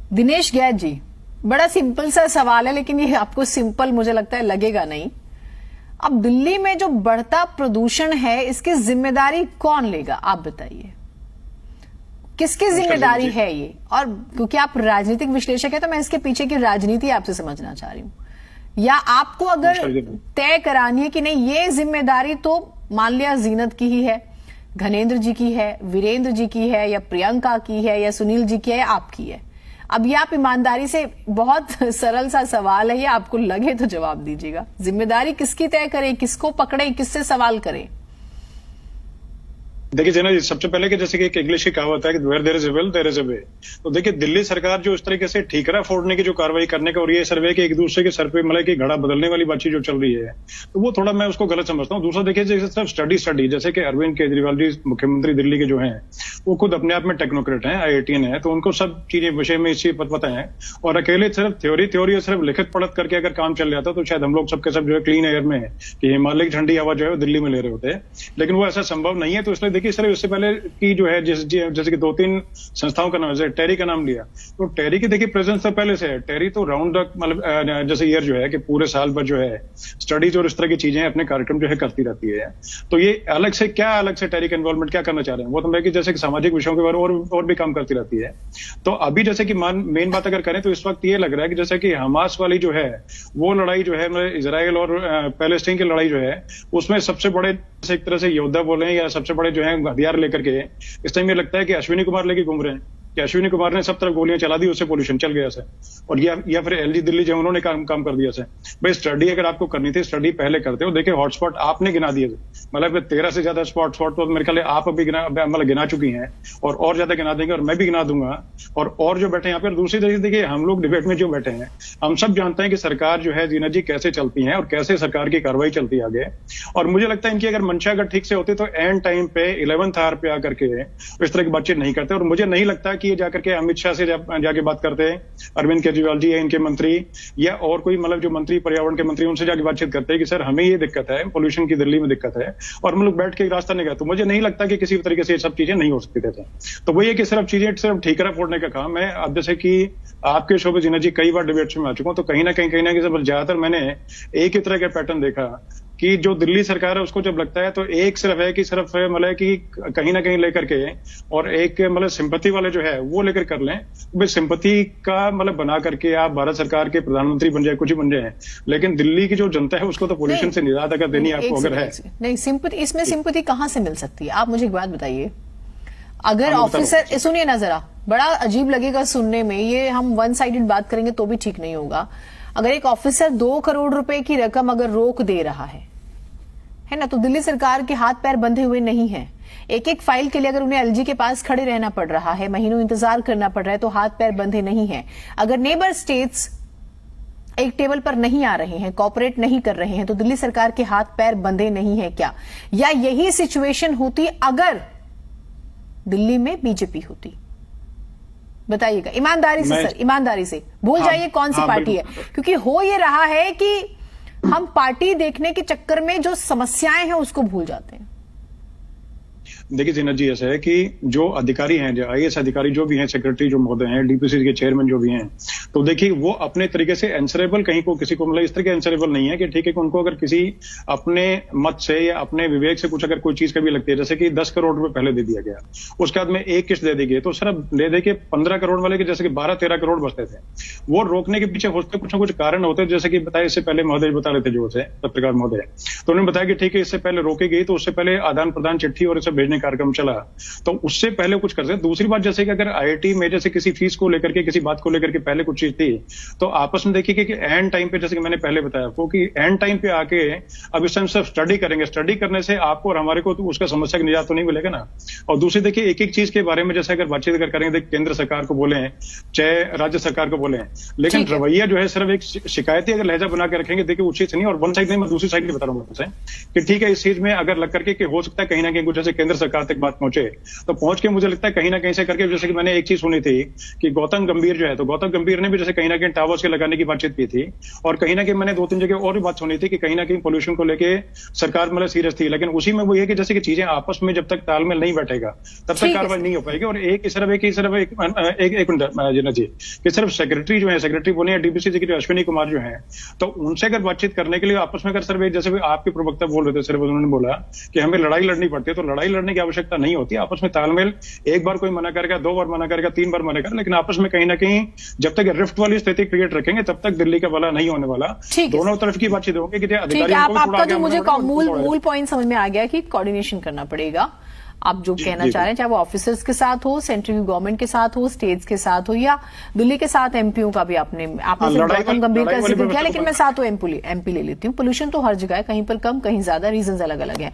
Dinesh Gadd जी, बड़ा simple सा सवाल है, लेकिन ये आपको सिंपल मुझे लगता है लगेगा नहीं। अब दिल्ली में जो बढ़ता प्रदूषण है, इसकी जिम्मेदारी कौन लेगा, आप बताइए, किसकी जिम्मेदारी है ये? और क्योंकि आप राजनीतिक विश्लेषक है, तो मैं इसके पीछे की राजनीति आपसे समझना चाह रही हूं। या आपको अगर तय करानी है कि नहीं, ये जिम्मेदारी तो मान लिया जीनत की ही है, घनेंद्र जी की है, वीरेंद्र जी की है, या प्रियंका की है, या सुनील जी की है, या आपकी है। अब ये आप ईमानदारी से, बहुत सरल सा सवाल है ये, आपको लगे तो जवाब दीजिएगा। जिम्मेदारी किसकी तय करें, किसको पकड़े, किससे सवाल करें? देखिए जना जी, सबसे पहले कि जैसे कि एक इंग्लिश की कहावत है कि where there is a will there is a way. तो देखिए दिल्ली सरकार जो इस तरीके से ठीकरा फोड़ने की जो कार्रवाई करने का, और ये सर्वे के एक दूसरे के सर पे मतलब कि घड़ा बदलने वाली बातचीत जो चल रही है, तो वो थोड़ा मैं उसको गलत समझता हूँ। दूसरा देखिए, जैसे सिर्फ स्टडी जैसे कि अरविंद केजरीवाल जी मुख्यमंत्री दिल्ली के जो हैं, वो खुद अपने आप में टेक्नोक्रेट हैं, IITian है, तो उनको सब चीजें विषय में इसी पता है। और अकेले सिर्फ थ्योरी और सिर्फ लिखित पढ़त करके अगर काम चल जाता तो शायद हम लोग सबके सब जो है क्लीन एयर में कि हिमालय की ठंडी हवा जो है वो दिल्ली में ले रहे होते, लेकिन वो ऐसा संभव नहीं है। तो इसलिए देखिए सिर्फ इससे पहले की जो है जैसे कि 2-3 संस्थाओं का नाम, जैसे टेरी का नाम लिया, तो टेरी की देखिए प्रेजेंस तो पहले से है। टेरी तो राउंड मतलब जैसे ईयर जो है कि पूरे साल भर जो है स्टडीज और इस तरह की चीजें अपने कार्यक्रम जो है करती रहती है। तो ये अलग से टेरी का इन्वॉल्वमेंट क्या करना चाह रहे हैं, वो तो मैं कि जैसे कि सामाजिक विषयों के बारे और भी काम करती रहती है। तो अभी जैसे कि मेन बात अगर करें तो इस वक्त ये लग रहा है कि जैसे कि हमास वाली जो है वो लड़ाई जो है, मतलब इजराइल और पैलेस्टीन की लड़ाई जो है, उसमें सबसे बड़े एक तरह से योद्धा बोले या सबसे बड़े जो है हथियार लेकर के इस टाइम ये लगता है कि अश्विनी कुमार लेके घूम रहे हैं कि अश्विनी कुमार ने सब तरफ गोलियां चला दी, उससे पोल्यूशन चल गया से, और या फिर LG दिल्ली जो उन्होंने काम कर दिया से। भाई स्टडी अगर आपको करनी थी, स्टडी पहले करते हो। देखिए हॉटस्पॉट आपने गिना दिए, मतलब 13 से ज्यादा स्पॉट तो मेरे ख्याल आप अभी गिना चुकी हैं, और ज्यादा गिना देंगे, और मैं भी गिना दूंगा, और जो बैठे यहाँ पे। दूसरी तरीके देखिए, हम लोग डिबेट में जो बैठे हैं, हम सब जानते हैं कि सरकार जो है जीना जी कैसे चलती है और कैसे सरकार की कार्रवाई चलती है आगे। और मुझे लगता है इनकी अगर मंशा अगर ठीक से होती तो एंड टाइम पे 11th आवर पे आकर के इस तरह की बातचीत नहीं करते। और मुझे नहीं लगता कि ये जाकर के अमित शाह से जाके बात करते हैं, अरविंद केजरीवाल जी या इनके मंत्री, या और कोई मतलब जो मंत्री, पर्यावरण के मंत्री, उनसे जाके बातचीत करते हैं कि सर हमें ये दिक्कत है, पोल्यूशन की दिल्ली में दिक्कत है, और हम लोग बैठ के रास्ता नहीं गए। तो मुझे नहीं लगता कि किसी तरीके से ये सब चीजें नहीं हो सकती थे। तो वही है कि सिर्फ ठीकरा फोड़ने का काम है। अब जैसे कि आपके शो पे जीना जी कई बार डिबेट्स में आ चुका हूं, तो कहीं ना कहीं ज्यादातर मैंने एक ही तरह का पैटर्न देखा कि जो दिल्ली सरकार है उसको जब लगता है तो एक सिर्फ है कि सिर्फ मतलब कि कहीं ना कहीं लेकर के, और एक मतलब सिंपैथी वाले जो है वो लेकर कर लें, भाई सिंपैथी का मतलब बना करके आप भारत सरकार के प्रधानमंत्री बन जाए, कुछ ही बन जाए, लेकिन दिल्ली की जो जनता है उसको तो पोल्यूशन से निजात अगर देनी आपको अगर है नहीं, सिंपैथी, इसमें सिंपैथी कहां से मिल सकती है? आप मुझे एक बात बताइए, अगर ऑफिसर, सुनिए ना जरा, बड़ा अजीब लगेगा सुनने में, ये हम वन साइडेड बात करेंगे तो भी ठीक नहीं होगा। अगर एक ऑफिसर 2 करोड़ रुपए की रकम अगर रोक दे रहा है ना, तो दिल्ली सरकार के हाथ पैर बंधे हुए नहीं है। एक एक फाइल के लिए अगर उन्हें LG के पास खड़े रहना पड़ रहा है, महीनों इंतजार करना पड़ रहा है, तो हाथ पैर बंधे नहीं है। अगर नेबर स्टेट्स एक टेबल पर नहीं आ रहे हैं, कॉपरेट नहीं कर रहे हैं, तो दिल्ली सरकार के हाथ पैर बंधे नहीं है क्या? या यही सिचुएशन होती अगर दिल्ली में बीजेपी होती? बताइएगा ईमानदारी से सर, ईमानदारी से। भूल जाइए कौन सी पार्टी है, क्योंकि हो ये रहा है कि हम पार्टी देखने के चक्कर में जो समस्याएं हैं उसको भूल जाते हैं। देखिए जीना जी, ऐसा है कि जो अधिकारी हैं, जो IAS अधिकारी जो भी हैं, सेक्रेटरी जो महोदय हैं, DPCC के चेयरमैन जो भी हैं, तो देखिए वो अपने तरीके से आंसरेबल कहीं को किसी को मतलब इस तरह के आंसरेबल नहीं है कि ठीक है कि उनको अगर किसी अपने मत से या अपने विवेक से कुछ अगर कोई चीज कभी लगती है, जैसे कि 10 करोड़ रुपए पहले दे दिया गया, उसके बाद में एक किस्त दे दी गई, तो सिर्फ दे के 15 करोड़ वाले के जैसे कि 12-13 करोड़ बचते थे। वो रोकने के पीछे होते कुछ ना कुछ कारण होते, जैसे कि बताया इससे पहले महोदय बता रहे थे जो से पत्रकार महोदय, तो उन्होंने बताया कि ठीक है इससे पहले रोकी गई, तो उससे पहले आदान प्रदान चिट्ठी और इसे भेजने का कार्यक्रम चला, तो उससे पहले कुछ कर सकते। दूसरी बात, जैसे कि अगर IIT में जैसे किसी फीस को लेकर के, किसी बात को लेकर के पहले कुछ चीज थी, तो आपस में देखिए कि एंड टाइम पे, जैसे कि मैंने पहले बताया आपको कि एंड टाइम पे आके अब इस टाइम सिर्फ स्टडी करेंगे, स्टडी करने से आपको और हमारे को तो उसका समस्या का निजात तो नहीं मिलेगा ना। और दूसरी देखिए एक एक चीज के बारे में जैसे अगर बातचीत अगर करेंगे, केंद्र सरकार को बोले चाहे राज्य सरकार को बोले, लेकिन ठीक है। रवैया जो है सिर्फ एक शिकायती अगर लहजा बना के रखेंगे, देखिए उस चीज से नहीं, और वन साइड नहीं, मैं दूसरी साइड नहीं बता रहा हूँ आपसे कि ठीक है इस चीज में अगर लग करके कि हो सकता है कहीं ना कहीं कुछ जैसे केंद्र सरकार तक बात पहुंचे, तो पहुंच के मुझे लगता है कहीं ना कहीं से करके, जैसे कि मैंने एक चीज सुनी थी कि गौतम गंभीर जो है, तो गौतम गंभीर ने भी जैसे कहीं ना कहीं टावर्स के लगाने की बातचीत की थी, और कहीं ना कहीं मैंने 2-3 जगह और भी बात सुनी थी कि कहीं ना कहीं पोल्यूशन को लेके सरकार मतलब सीरियस थी, लेकिन उसी में वो ये कि जैसे कि चीजें आपस में जब तक तालमेल नहीं बैठेगा तब तक कार्रवाई नहीं हो पाएगी। और एक मिनट जी, कि सिर्फ सेक्रेटरी जो है, सेक्रेटरी बोले या डीबीसी सेक्रेटरी अश्विनी कुमार जो है, तो उनसे अगर बातचीत करने के लिए आपस में अगर सिर्फ जैसे आपके प्रवक्ता बोल रहे थे, सिर्फ उन्होंने बोला कि हमें लड़ाई लड़नी पड़ती है, तो लड़ाई लड़ने की आवश्यकता नहीं होती। आपस में तालमेल, एक बार कोई मना करेगा, 2 बार मना करेगा, 3 बार मना करेगा, लेकिन आपस में कहीं ना कहीं जब तक रिफ्ट वाली स्थिति क्रिएट रखेंगे तब तक दिल्ली का भला नहीं होने वाला। दोनों तरफ की बातचीत होगी कि अधिकारियों को आपका जो मुझे मूल पॉइंट समझ में आ गया कि कोऑर्डिनेशन करना पड़ेगा। आप जो कहना चाह रहे हैं, चाहे वो ऑफिसर्स के साथ हो, सेंट्रल गवर्नमेंट के साथ हो, स्टेट्स के साथ हो, या दिल्ली के साथ एमपीओ का भी आपने गौतम गंभीर का जिक्र किया, लेकिन मैं साथ एमपी ले लेती हूँ। पोल्यूशन तो हर जगह है, कहीं पर कम, कहीं ज्यादा, रीजंस अलग अलग है।